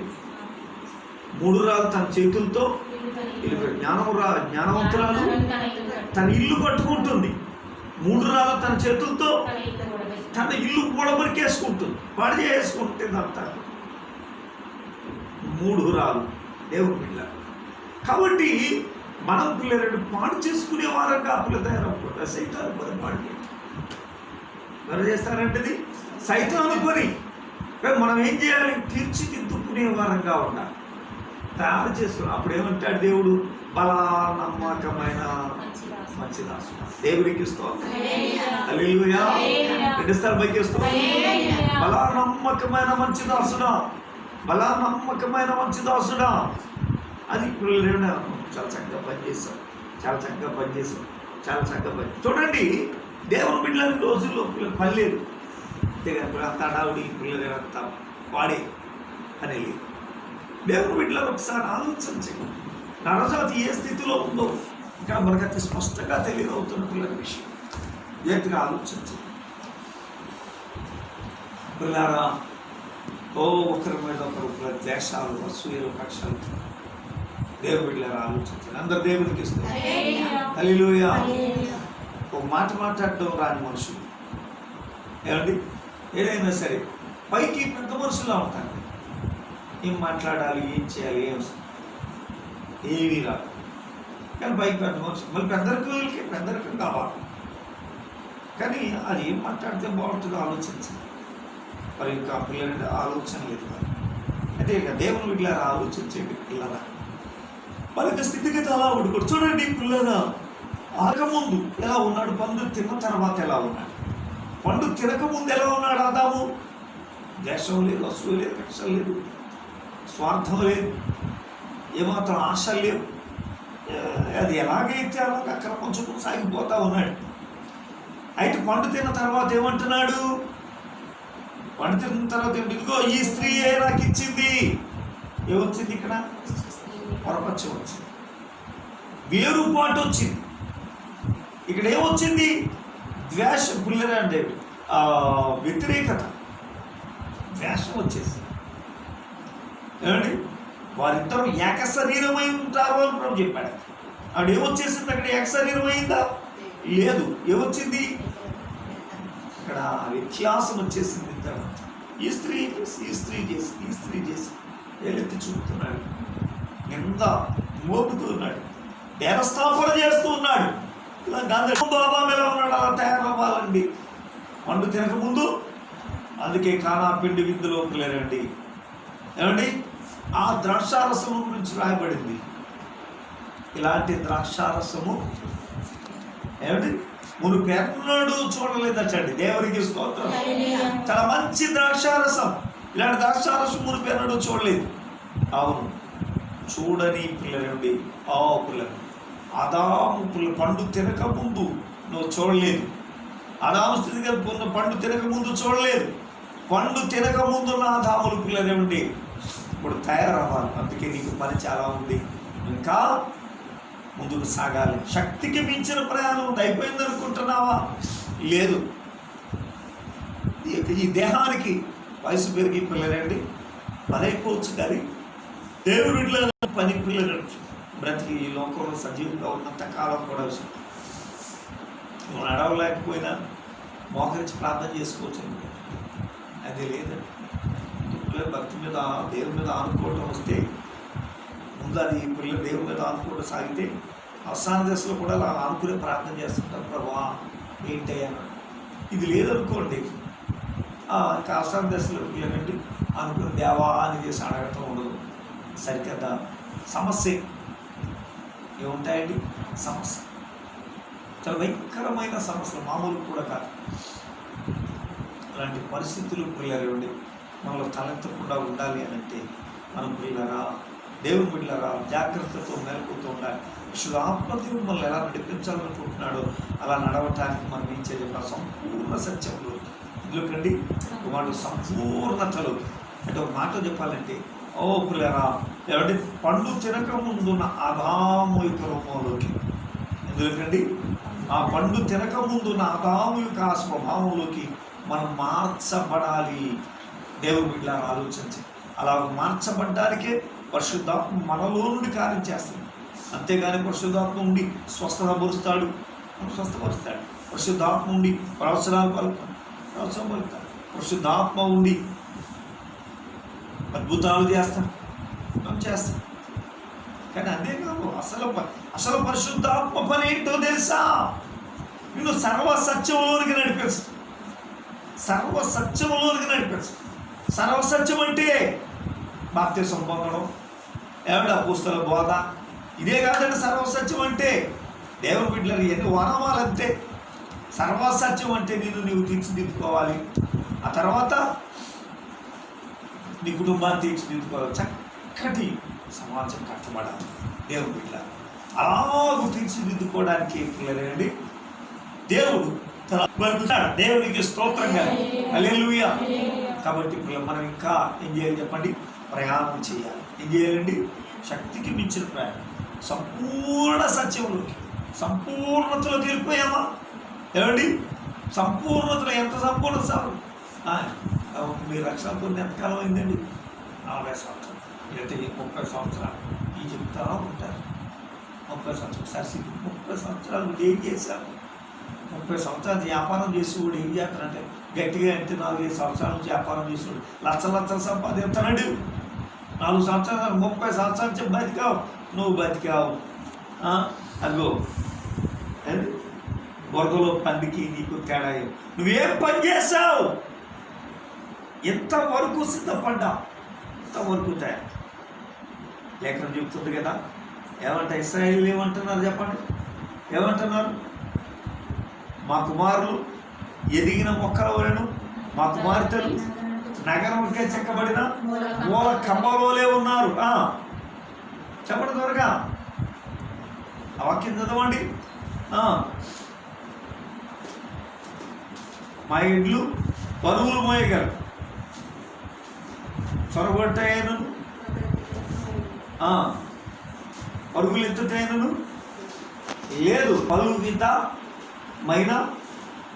3 రాళ్ళు తన చేతులతో జ్ఞానవంతురాలు తన ఇల్లు కట్టుకుంటుంది. 3 రాళ్ళు తన చేతులతో తన ఇల్లు పొడబరికేసుకుంటుంది, పాడు చేసుకుంటుంది. అంతా 3 రాళ్ళు దేవుని పిల్ల. కాబట్టి మనం పిల్లలు పాడు చేసుకునే వారంగా పిల్ల తయారవుతుంది. సైతాను పని పాడు ఎవరు చేస్తారంటది? సైతాను పని. మనం ఏం చేయాలి? తీర్చిదిద్దుకునే వారంగా ఉండాలి, తయారు చేసుకున్నాం. అప్పుడు ఏమంటాడు దేవుడు? బలా నమ్మకమైన మంచి దాసుడా. దేవుడికి స్తోత్రం. హల్లెలూయా. 2 సార్లు పైకి స్తోత్రం. బలా నమ్మకమైన మంచి దాసుడా, బలా నమ్మకమైన మంచి దాసుడా అది పిల్లలు చాలా చక్కగా పనిచేస్తాం, చాలా చక్కగా పనిచేస్తాం, చాలా చక్కగా పని. చూడండి దేవుని బిడ్డలని రోజుల్లో పిల్లలు పని లేదు. అంత అడావుడి పిల్లలు అంతా వాడే పని లేదు. దేవుని బిడ్డలను ఒకసారి ఆలోచించండి. నరజాతి ఏ స్థితిలో ఉందో ఇంకా మనకు అతి స్పష్టంగా తెలియదవుతున్న పిల్లల విషయం జాగ్రత్తగా ఆలోచించండి. పిల్లారా, ఒకరి మీద ఒకరు ద్వేషాలు, అసూయలు, కక్షలు దేవుని బిడ్డలారా ఆలోచించండి. అందరు దేవునికి ఇస్తారు. హల్లెలూయా. ఒక మాట మాట్లాడటం రాని మనుషులు ఏమండి ఏదైనా సరే పైకి పెద్ద మనుషులా ఉంటారు. ఏం మాట్లాడాలి, ఏం చేయాలి, ఏమీ రాదు. కానీ పైకి పెద్ద మనుషులు మళ్ళీ పెద్దరికం కావాలి. కానీ అది ఏం మాట్లాడితే బాగుంటుందో ఆలోచించాలి. మరి ఇంకా పిల్లలంటే ఆలోచన లేదు. అంటే ఇక దేవుని బిడ్డలారా ఆలోచించేది పిల్లల వాళ్ళకి స్థితిగతి అలా ఉండకూడదు. చూడండి పిల్లల ఆకముందు ఎలా ఉన్నాడు, పండు తిన్న తర్వాత ఎలా ఉన్నాడు. పండు తినకముందు ఎలా ఉన్నాడు ఆదాము? ద్వేషం లేదు, అసూయ లేదు, కక్ష లేదు, స్వార్థం లేదు, ఏమాత్రం ఆశ లేవు. అది ఎలాగైతే అలాగా క్రమం చొప్పున సాగిపోతా ఉన్నాడు. అయితే పండు తిన్న తర్వాత ఏమంటున్నాడు? పండు తిన్న తర్వాత ఇదిగో ఈ స్త్రీయే నాకు ఇచ్చింది. ఏమొచ్చింది ఇక్కడ? పొరపక్షం వచ్చింది, వేరుపాటు వచ్చింది. ఇక్కడ ఏమొచ్చింది? ద్వేషం, పుల్లరే అంటే వ్యతిరేకత, ద్వేషం వచ్చేసి. ఏమండి, వారిద్దరూ ఏక శరీరమై ఉంటారు అని ప్రభు చెప్పాడు. అక్కడ ఏమొచ్చేసింది? అక్కడ ఏక శరీరం అయిందా? లేదు. ఏమొచ్చింది? ఇక్కడ వ్యత్యాసం వచ్చేసింది. ఇద్దరు, ఈ స్త్రీ చేసి ఈ స్త్రీ చేసి ఈ స్త్రీ చేసి ఏలెత్తి చూపుతున్నాడు, నింద మోపుతున్నాడు, దేవస్థాపన చేస్తూ ఉన్నాడు. ఇలా గాంధీ బాబా ఎలా ఉన్నాడు? అలా తయారవ్వాలండి పండు తినకముందు. అందుకే కానా పిండి విందులో పిల్లరండి. ఏమండి, ఆ ద్రాక్షారసము గురించి రాయబడింది. ఇలాంటి ద్రాక్షారసము ఏమిటి మునుపెన్నడూ చూడలేదటండి. దేవునికి స్తోత్రం. చాలా మంచి ద్రాక్షారసం. ఇలాంటి ద్రాక్షారసం మునుపెన్నడూ చూడలేదు. అవును, చూడని పిల్లలండి. ఆ పిల్లలు ఆదాము పండు తినక ముందు నువ్వు చూడలేదు. ఆదాము స్థితిగా పండు తినక ముందు చూడలేదు. పండు తినక ముందు నా ఆదాములు పిల్లలేమండి ఇప్పుడు తయారవ్వాలి. అందుకే నీకు పని చాలా ఉంది, ఇంకా ముందుకు సాగాలి. శక్తికి మించిన ప్రయాణం ఉంది. అయిపోయింది అనుకుంటున్నావా? లేదు. ఈ దేహానికి వయసు పెరిగి పిల్లలండి పని అయిపోవచ్చు, కానీ దేవుడిలో పని పిల్లలు బ్రతికి ఈ లోకంలో సజీవంగా ఉన్నంత కాలం కూడా నువ్వు నడవలేకపోయినా మోకరించి ప్రార్థన చేసుకోవచ్చు. అది లేదండి. పిల్లలు భక్తి మీద దేవుని మీద ఆనుకోవటం వస్తే ముందు అది పిల్లలు దేవుని మీద ఆనుకోవడం సాగితే అవసాన దశలో కూడా అలా ఆనుకునే ప్రార్థన చేస్తుంటారు. ప్రభా ఏంటయ్యా, ఇది లేదనుకోండి ఇంకా అవసాన దశలో పిల్లలండి అనుకుని దేవా అని చేసి అడగటం ఉండదు. సరికదా సమస్య ఏముంటాయండి? సమస్య చాలా భయంకరమైన సమస్యలు, మామూలు కూడా కాదు. అలాంటి పరిస్థితులు పిల్లలండి మనలో తలెత్తకుండా ఉండాలి అని అంటే మనం పిల్లరా, దేవుని బిడ్డలారా జాగ్రత్తతో మెలకుతూ ఉండాలి. ఆత్మదేవుడు మనల్ని ఎలా నడిపించాలనుకుంటున్నాడో అలా నడవటానికి మనం ఏం చేయాలి? సంపూర్ణ సత్యంలో ఎందుకండి వాడు సంపూర్ణతలో. అంటే ఒక మాట చెప్పాలంటే, ఓ పిల్లరా ఎవరి పండు తినక ముందున్న ఆదాము యొక్క రూపంలోకి, ఎందుకండి ఆ పండు తినక ముందున్న ఆదాము యొక్క ఆ స్వభావంలోకి మనం మార్చబడాలి. దేవుని బిడ్డలారా ఆలోచించి అలా మార్చబడ్డానికే పరిశుద్ధాత్మ మనలో నుండి కార్యం చేస్తుంది. అంతేగాని పరిశుద్ధాత్మ ఉండి స్వస్థపరుస్తాడు, స్వస్థపరుస్తాడు. పరిశుద్ధాత్మ ఉండి ప్రవచనాలు పలుకుతాడు, ప్రవచనం పలుకుతాడు. పరిశుద్ధాత్మ ఉండి అద్భుతాలు చేస్తాం, మనం చేస్తాం. కానీ అంతేకాదు, అసలు పరిశుద్ధాత్మ పని ఏంటో తెలుసా? నిన్ను సర్వసత్యంలోనికి నడిపిస్తుంది. సర్వసత్యంలోనికి నడిపిస్తుంది. సర్వసత్యం అంటే బాప్తిసం పొందడం, ఏమిటి అపోస్తల బోధ, ఇదే కాదండి సర్వసత్యం అంటే. దేవుని బిడ్డలు ఎన్ని వనమాలంతే. సర్వసత్యం అంటే నీవు తీర్చిదిద్దుకోవాలి. ఆ తర్వాత నీ కుటుంబాన్ని తీర్చిదిద్దుకోవాలి. చక్కటి సమాజం కట్టబడాలి. దేవుని బిడ్డ అలాగూ తీర్చిదిద్దుకోవడానికి పిల్లలండి దేవుడు దేవునికి స్తోత్రంగా. హల్లెలూయా. కాబట్టి మనం ఇంకా ఏం చేయాలి చెప్పండి? ప్రయాణం చేయాలి. ఏం చేయాలండి? శక్తికి మించిన ప్రయాణం. సంపూర్ణ సత్యంలోకి, సంపూర్ణతలోకి వెళ్ళిపోయామా? ఏమండి సంపూర్ణతలో ఎంత సంపూర్ణత సార్? మీ రక్షణ పొంది ఎంతకాలం అయిందండి? 40 సంవత్సరాలు లేకపోతే 30 సంవత్సరాలు ఈ చెప్తా ఉంటారు. 30 సంవత్సరాలు సరిసి 30 సంవత్సరాలు ఏం చేశారు? 30 సంవత్సరాలు వ్యాపారం చేసి కూడా ఏం చేస్తారంటే గట్టిగా అంటే 4-5 సంవత్సరాల నుంచి వ్యాపారం చేసి లక్షలు సంపాదిస్తానండి. 4 సంవత్సరాలు 30 సంవత్సరాల నుంచి బతికావు, నువ్వు బతికావు. అదిగో వరదలో పందికి నీకు తేడా. నువ్వేం పని చేసావు? ఎంతవరకు సిద్ధపడ్డా అంతవరకు తయారు. లేఖనం చెప్తుంది కదా, ఏమంటే ఇశ్రాయేలు ఏమంటున్నారు చెప్పండి? ఏమంటున్నారు? మా కుమారులు ఎదిగిన మొక్కల వలెను, మా కుమార్తెలు నగరముకే చెక్కబడిన మూల కంబలోలే ఉన్నారు. చెప్పండి త్వరగా ఆ వాక్యం చదవండి. మా ఇండ్లు పరువులు మోయగలరు, చొరగొట్టైనను పరుగులు ఎత్తుటైనను లేదు, పలువిధమైన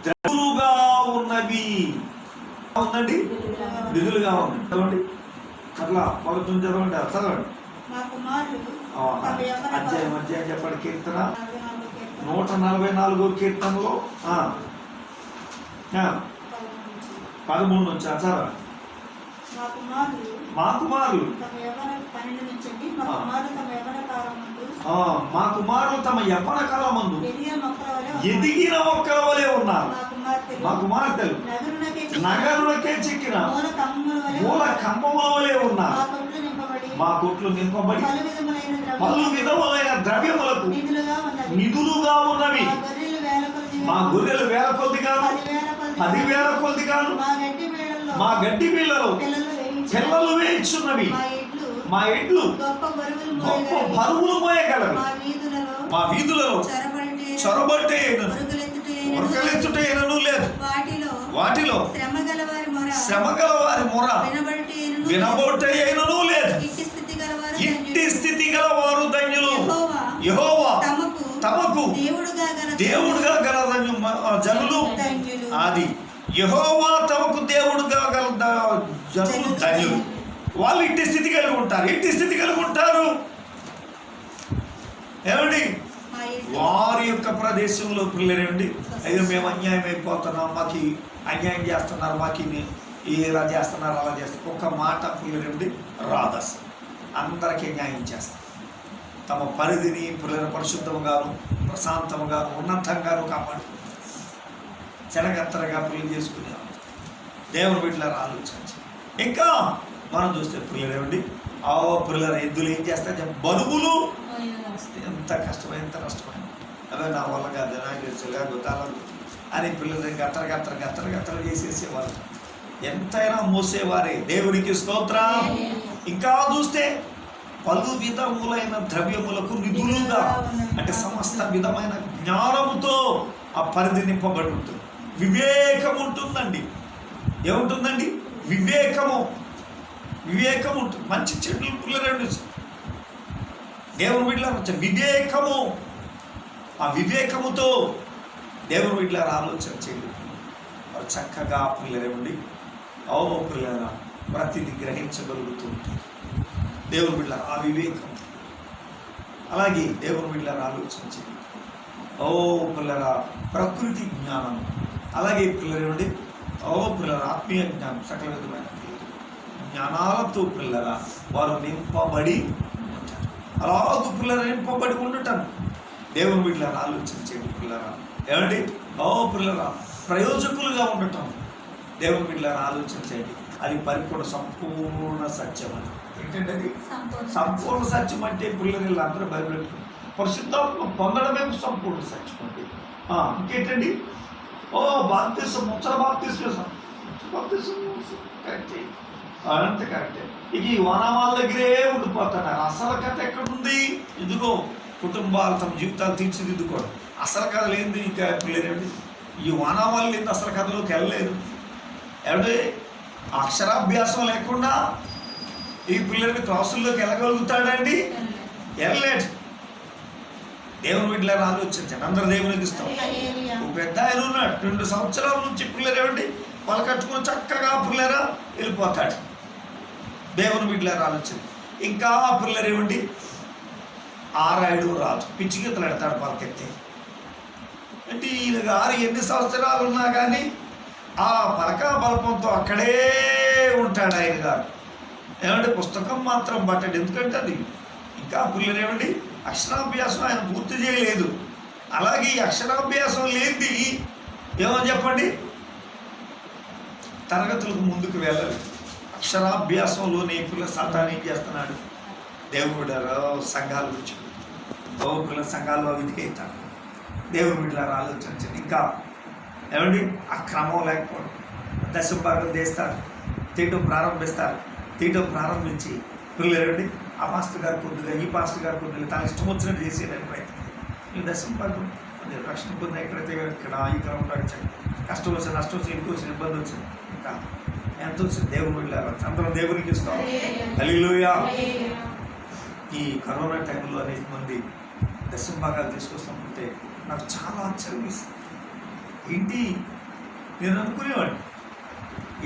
ద్రవులుగా ఉన్నవి ఉందండి, విధులుగా ఉంది. చదవండి అట్లా మొదటి నుంచి చదవండి. చదవండి అధ్యాయం చెప్పండి. కీర్తన 144 కీర్తనలో 13 నుంచి చదవండి. మా కుమారులు తమ యవ్వన కాలమందు ఎదిగిన మొక్కల వలె ఉన్నారు. మా కుమార్తెలు నగరులకే చెక్కిన మూల కంబముల వలె ఉన్నారు. మా కొట్లు నింపబడి పలు విధములైన ద్రవ్యములకు నిధులుగా ఉన్నవి. మా గొర్రెలు వేల కొద్దిగాను 10,000 కొద్దిగాను మా గడ్డి బీళ్ళలో పిల్లలు వేయించున్నవి. మా ఇండ్లు గొప్ప బరువులు మోయగలవి. మా వీధులలో చొరబట్టే ఉరకలెత్తుటేనూ లేదు. వాటిలో శ్రమగల వారి మొర వినబొట్టేనూ లేదు. ఇట్టి స్థితి గల వారు ధన్యులు. యెహోవా తమకు దేవుడుగా గల జనులు. అది యెహోవా తమకు దేవుడుగా గల జనులు ధన్యులు. వాళ్ళు ఇట్టి స్థితి కలిగి ఉంటారు. ఇట్టి స్థితి కలిగి ఉంటారు ఏమండి? వారి యొక్క ప్రదేశంలో పిల్లలేండి, అయ్యో మేము అన్యాయం అయిపోతున్నాం, మాకు అన్యాయం చేస్తున్నారు, మాకు ఇలా చేస్తున్నారు, అలా చేస్తారు. ఒక్క మాట పిల్లలేండి రాదు. అసలు అందరికీ న్యాయం చేస్తారు. తమ పరిధిని పిల్లల పరిశుద్ధముగాను ప్రశాంతముగాను ఉన్నతంగాను కాపాడు చెడగత్తరగా పిల్లలు చేసుకునేవారు. దేవుని బిడ్డలారా ఆలోచించి ఇంకా మనం చూస్తే పిల్లలేండి పిల్లల ఎద్దులు ఏం చేస్తాయి? బరువులు ఎంత కష్టమైన ఎంత నష్టమైన అదే నా వల్ల కాదు నాకు తెలుసుగా గుతాలను అని పిల్లలు గత్తర చేసేసేవారు. ఎంతైనా మోసేవారే. దేవునికి స్తోత్రం. ఇంకా చూస్తే పలు విధములైన ద్రవ్యములకు నిధులుగా అంటే సమస్త విధమైన జ్ఞానముతో ఆ పరిధి నింపబడి ఉంటుంది. వివేకం ఉంటుందండి. ఏముంటుందండి? వివేకం ఉంటుంది. మంచి చెట్లు పిల్లలండి దేవుని బిడ్డలారా వివేకము. ఆ వివేకముతో దేవుని బిడ్డలారా ఆలోచన చేయండి. వారు చక్కగా పిల్లలేండి పిల్లల ప్రతిదీ గ్రహించగలుగుతూ ఉంటారు. దేవుని బిడ్డలారా ఆ వివేకం. అలాగే దేవుని బిడ్డలారా ఆలోచించి పిల్లల ప్రకృతి జ్ఞానం. అలాగే పిల్లలేండి పిల్లల ఆత్మీయ జ్ఞానం సకల విధమైన జ్ఞానాలతో పిల్లల వారు నింపబడి ఉంటారు. అలాగూ పిల్లలు నింపబడి ఉండటం దేవుని బిడ్డలారా ఆలోచించండి. పిల్లరా ఏమండి పిల్లల ప్రయోజకులుగా ఉండటం దేవుని బిడ్డలారా ఆలోచించండి. అది పరిపూర్ణ సంపూర్ణ సత్యం. అని ఏంటంటే అది సంపూర్ణ సత్యం అంటే పిల్లలు అందరూ బైబిల్ పరిశుద్ధాత్మ పొందడమే సంపూర్ణ సత్యం అండి. ఇంకేంటండి బాప్తిసం ముచ్చట బాప్తిసం కరెక్టే, అదంతా కరెక్టే. ఇక ఈ వనవాళ్ళ దగ్గరే ఉండిపోతున్నారు. అసలు కథ ఎక్కడుంది? ఇదిగో కుటుంబాలు తమ జీవితాలు తీర్చిదిద్దుకోవడం. అసలు కథ లేనిది ఇంకా పిల్లలేండి ఈ వనవాళ్ళు లేని అసలు కథలోకి వెళ్ళలేదు. ఏమంటే అక్షరాభ్యాసం లేకుండా ఈ పిల్లల్ని క్లాసుల్లోకి వెళ్ళగలుగుతాడండి? వెళ్ళలేడు. దేవుని బిడ్డలారా ఆలోచించండి. అందరూ దేవునికి ఇస్తాం. ఒక పెద్ద ఆయన ఉన్నాడు, 2 సంవత్సరాల నుంచి పిల్లలేవండి వాళ్ళు కట్టుకుని చక్కగా పిల్లరా వెళ్ళిపోతాడు. దేవుని బిడ్డలారా ఆలోచించండి. ఇంకా పిల్లలేవండి ఆరాయుడు రాజు పిచ్చిగీతలు పెడతాడు పలకెత్తి. అంటే ఈయన గారు ఎన్ని సంవత్సరాలు ఉన్నా కానీ ఆ పలకా బలపంతో అక్కడే ఉంటాడు ఆయన గారు. ఏమంటే పుస్తకం మాత్రం పట్టాడు. ఎందుకంటే అది ఇంకా పిల్లలేమండి అక్షరాభ్యాసం ఆయన పూర్తి చేయలేదు. అలాగే ఈ అక్షరాభ్యాసం లేనిది ఏమని చెప్పండి తరగతులకు ముందుకు వెళ్ళాలి. అక్షరాభ్యాసంలోనే పిల్లల సాతాను ఏం చేస్తున్నాడు? దేవుడు సంఘాల గురించి పిల్లల సంఘాల్లో విధేయత. దేవుని బిడ్డలారా ఆలోచించండి. ఇంకా ఏమండి ఆ క్రమం లేకపోవడం, దశభాగం చేస్తారు, తీయటం ప్రారంభించి పిల్లలండి ఆ పాస్టర్ గారు కొద్దిగా ఈ పాస్టర్ గారు కొద్దిగా తన ఇష్టం వచ్చినట్టు చేసేయడానికి ప్రయత్నం. ఈ దశం భాగం రక్షణ పొందిన ఎక్కడైతే ఇక్కడ ప్రకటించండి. కష్టం వచ్చిన నష్టం వచ్చి ఇంటికి వచ్చిన ఇబ్బంది వచ్చింది ఇంకా ఎంత వచ్చింది దేవుని వెళ్ళారు అందరం దేవునికి ఇస్తాం. హల్లెలూయా. ఈ కరోనా టైంలో అనేక మంది దశం భాగాలు తీసుకొస్తామంటే నాకు చాలా ఆశ్చర్యం వేసింది. ఏంటి నేను అనుకునేవాడిని,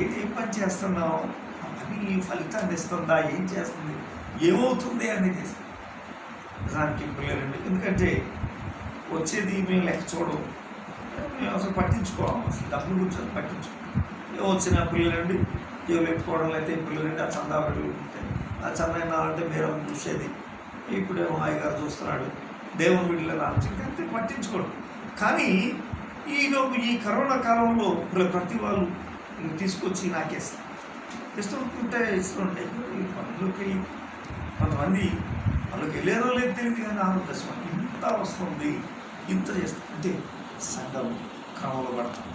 ఏంటి ఏం పని చేస్తున్నావు, ఆ పని ఫలితాన్ని ఇస్తుందా, ఏం చేస్తుంది, ఏమవుతుంది అనేది నిజానికి పిల్లలండి. ఎందుకంటే వచ్చేది మేము లెక్క చూడము, మేము అసలు పట్టించుకోవాలి, అసలు డబ్బులు గురించి పట్టించుకోం. వచ్చిన పిల్లలండి ఏం పెట్టుకోవడం అయితే పిల్లలండి ఆ చందా పెట్టుకుంటే ఆ చందా అంటే మీరు చూసేది. ఇప్పుడేమో అయ్యగారు చూస్తున్నాడు, దేవుని వీళ్ళని ఆలోచించి పట్టించుకోడు. కానీ ఈ కరోనా కాలంలో ప్రతి వాళ్ళు తీసుకొచ్చి నాకేస్తారు, ఇస్తుంటే ఈ పనులకి కొంతమంది వాళ్ళకి వెళ్ళారో లేదు తెలియదు, కానీ ఆలోచన ఇంత వస్తుంది, ఇంత చేస్తుంది అంటే సంఘం క్రమంలో పడతాం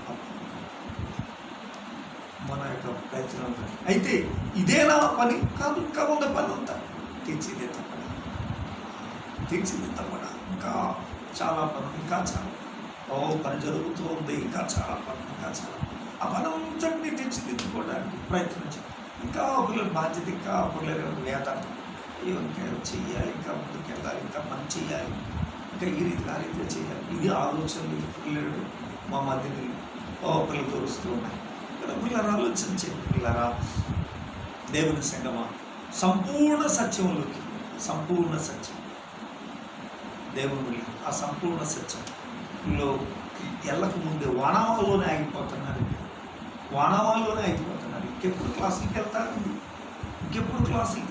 మన యొక్క ప్రయత్నం. అయితే ఇదేనా పని కాదు, ఇంకా ఉన్న పని అంతా తీర్చిదిద్దపడ ఇంకా చాలా పని, ఇంకా చాలా పని జరుగుతూ ఉంది, ఇంకా చాలా పని, ఇంకా చాలా ఆ పని అంతటినీ తీర్చిదిద్దుకోవడానికి ప్రయత్నించాలి. ఇంకా పిల్లల బాధ్యత, ఇంకా పిల్లల వేతనం ఇంకా చెయ్యాలి, ఇంకా ముందుకు వెళ్ళాలి, ఇంకా పని చేయాలి, ఇంకా ఈ రీతిగా ఆ రీతిగా చేయాలి. ఇది ఆలోచనలు పిల్లలు మా మధ్యని పిల్లలు తోరుస్తూ ఉన్నాయి. ఇక్కడ పిల్లలు ఆలోచించండి. పిల్లరా దేవుని సంగమా, సంపూర్ణ సత్యంలోకి, సంపూర్ణ సత్యం దేవుని ఆ సంపూర్ణ సత్యంలో వెళ్ళక ముందే వానామాల్లోనే ఆగిపోతున్నారు. ఇంకెప్పుడు క్లాసులకి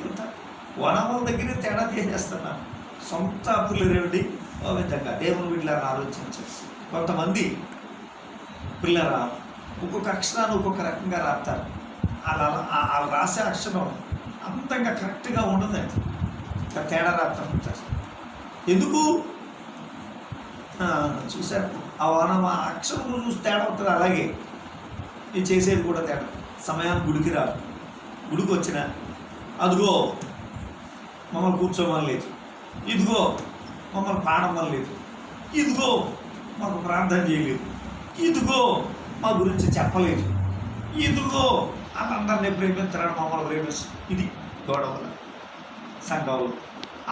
వెళ్తారు, వానామాల దగ్గరే తేడా చేసేస్తున్నారు. సొంత పిల్లరేమిటి విధంగా దేవుని వీళ్ళని ఆలోచించారు. కొంతమంది పిల్లరా ఒక్కొక్క అక్షరాన్ని ఒక్కొక్క రకంగా రాస్తారు. వాళ్ళు రాసే అక్షరం అంతంగా కరెక్ట్గా ఉండదండి, ఇట్లా తేడా రాస్తా ఉంటారు. ఎందుకు చూశారు ఆ అక్షరం చూసి తేడా అవుతుంది. అలాగే ఇది చేసేది కూడా తేడా. సమయానికి గుడికి రాదు, గుడికి వచ్చిన అదిగో మమ్మల్ని కూర్చోమని లేదు, ఇదిగో మమ్మల్ని పాడమని లేదు, ఇదిగో మాకు ప్రార్థన చేయలేదు, ఇదిగో మా గురించి చెప్పలేదు, ఇదిగో వాళ్ళందరినీ ప్రేమించడానికి మమ్మల్ని ప్రేమిస్తుంది. ఇది గొడవలు సంఘంలో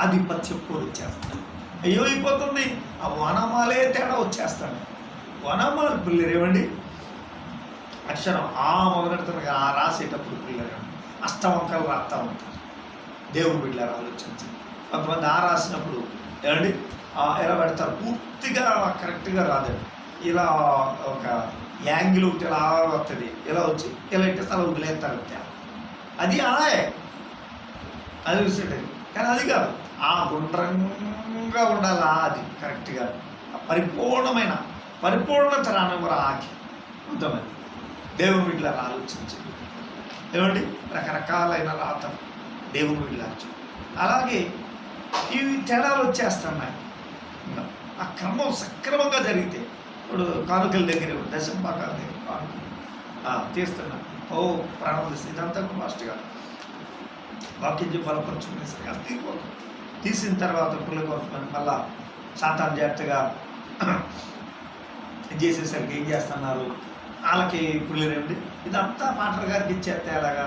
ఆధిపత్యం వచ్చేస్తాను. అయ్యో అయిపోతుంది, ఆ వనమాలే తేడా వచ్చేస్తాను. వనమాలు పిల్లరేమండి అక్షరం మొదలెడుతున్న రాసేటప్పుడు పిల్లరేమండి అష్టవంకలు రాస్తా ఉంటారు. దేవుడు బిడ్డలు ఆలోచించి కొంతమంది రాసినప్పుడు ఏమండి ఎలా పెడతారు, పూర్తిగా కరెక్ట్గా రాదండి. ఇలా ఒక యాంగిల్ ఒకటి ఇలా వస్తుంది, ఇలా వచ్చి ఇలా ఇట్టేస్తే అలా వదిలేస్తారు. అది అది చూసేది, కానీ అది కాదు, గుండ్రంగా ఉండాలి. అది కరెక్ట్గా పరిపూర్ణత రానివ్వరు ఆకి. కొంతమంది దేవుని వీళ్ళని ఆలోచించండి. ఏమండి రకరకాలైన రాతలు దేవుని వీళ్ళచ్చు. అలాగే ఇవి తేడాలు వచ్చేస్తున్నాయి. ఆ క్రమం సక్రమంగా జరిగితే ఇప్పుడు కానుకల దగ్గర దశంపాకాల దగ్గర కానుకలు తీస్తున్నాను. ప్రాణం తీస్తుంది, ఇదంతా ఫాస్ట్గా వాక్యం బలపరుచుకునే సరికి అది తీరిపోతుంది. తీసిన తర్వాత పిల్లలు కొంతమంది మళ్ళా సాతాను జాగ్రత్తగా చేసేసరికి ఏం చేస్తున్నారు, వాళ్ళకి పిల్లలేండి ఇదంతా పాటల గారికి ఇచ్చేస్తే అలాగా.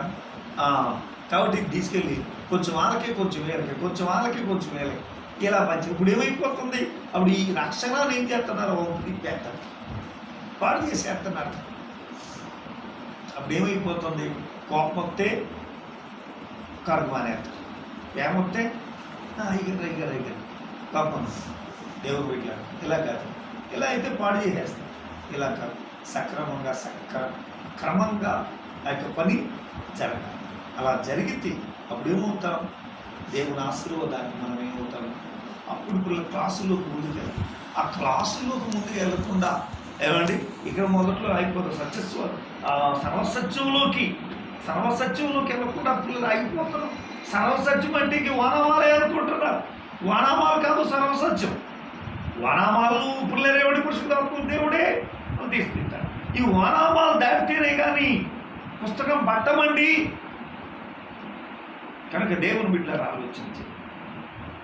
కాబట్టి తీసుకెళ్ళి కొంచెం వాళ్ళకి కొంచెం వేలకి, కొంచెం వాళ్ళకి కొంచెం వేలకి ఇలా మంచిగా. ఇప్పుడు ఏమైపోతుంది, అప్పుడు ఈ రక్షణను ఏం చేస్తున్నారు, పెట్టారు పాడు చేసేస్తున్నారు. అప్పుడు ఏమైపోతుంది, కోపం వస్తే కడుపు మానేస్తారు, ఏమొస్తే ఇగ కోపం దేవుడు పెట్టారు. ఇలా కాదు, ఇలా అయితే పాడు చేసేస్తారు. ఇలా కాదు, సక్రమంగా క్రమంగా ఆ యొక్క పని జరగాలి. అలా జరిగితే అప్పుడు ఏమవుతాం, దేవుని ఆశీర్వాదానికి మనం ఏమవుతాం. అప్పుడు పిల్లల క్లాసుల్లోకి ముందుకు వెళ్ళాలి. ఆ క్లాసుల్లోకి ముందుకు వెళ్ళకుండా ఏమండి ఇక్కడ మొదట్లో అయిపోతారు. సర్వసత్యంలోకి వెళ్ళకుండా పిల్లలు ఆగిపోతారు. సర్వసత్యం అంటే ఇంక వానామాలే అనుకుంటున్నారు. వానామాలు కాదు సర్వసత్యం. వానామాలు పిల్లలేవాడి పురుషుడు దేవుడే తీసుకుంటారు. ఈ వానామాలు దాటితేనే కానీ పుస్తకం పట్టమండి. కనుక దేవుని బిడ్డలారా ఆలోచించి,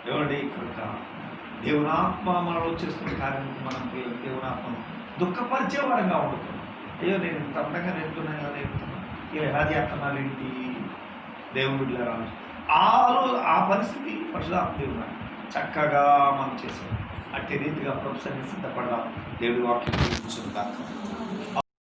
ఏమండి కనుక దేవుని ఆత్మ మనలో చేస్తున్న కార్యం మనం దేవుని ఆత్మను దుఃఖపరిచే వారంగా ఉండుతున్నాం. అయ్యో నేను ఇంత అందంగా నేర్పుతున్నాను కదా, నేర్పుతున్నాను, ఇలా ఎలా చేస్తున్నాను ఏంటి? దేవుని బిడ్డలారా ఆ పరిస్థితి పరిశుద్ధాత్మ దేవుడు చక్కగా మనం చేసాం. అట్టి రీతిగా ప్రొఫెసర్ని సిద్ధపడదాం. దేవుడి వాక్యం చూసుకుందాం.